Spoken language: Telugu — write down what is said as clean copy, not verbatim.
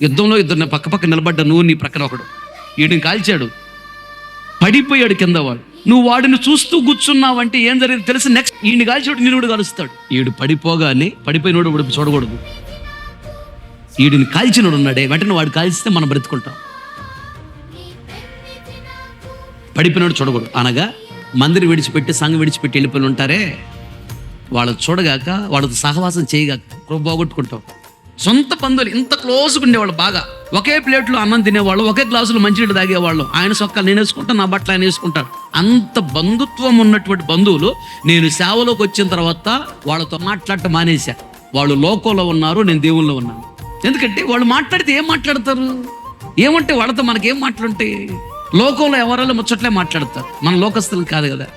యుద్ధంలో ఇద్దరు పక్క నిలబడ్డా, నువ్వు నీ ప్రక్కన ఒకడు, వీడిని కాల్చాడు, పడిపోయాడు కింద వాడు. నువ్వు వాడిని చూస్తూ కూర్చున్నావంటే ఏం జరిగింది తెలుసు? నెక్స్ట్ ఈయన కాల్చాడు, నేను కూడా కలుస్తాడు. ఈడు పడిపోగానే పడిపోయినోడు వాడు చూడకూడదు. ఈడిని కాల్చినోడు ఉన్నాడే, వెంటనే వాడు కాల్చితే మనం బ్రతుకుంటాం. పడిపోయినోడు చూడకూడదు. అనగా మందిరం విడిచిపెట్టి సంఘం విడిచిపెట్టి వెళ్ళిపోయి ఉంటారే, వాళ్ళు చూడగాక, వాళ్ళతో సహవాసం చేయగాక పోగొట్టుకుంటాం. సొంత బంధువులు ఇంత క్లోజ్గా ఉండేవాళ్ళు, బాగా ఒకే ప్లేట్లో అన్నం తినేవాళ్ళు, ఒకే గ్లాసులో మంచినీళ్ళు తాగేవాళ్ళు. ఆయన సొక్కాలు నేను వేసుకుంటాను, నా బట్టలు ఆయన వేసుకుంటాడు. అంత బంధుత్వం ఉన్నటువంటి బంధువులు నేను సేవలోకి వచ్చిన తర్వాత వాళ్ళతో మాట్లాడటం మానేశా. వాళ్ళు లోకంలో ఉన్నారు, నేను దేవుల్లో ఉన్నాను. ఎందుకంటే వాళ్ళు మాట్లాడితే ఏం మాట్లాడతారు? ఏమంటే వాళ్ళతో మనకేం మాట్లాడుంటాయి? లోకంలో ఎవరైనా ముచ్చట్లే మాట్లాడతారు, మన లోకస్తులు కాదు కదా.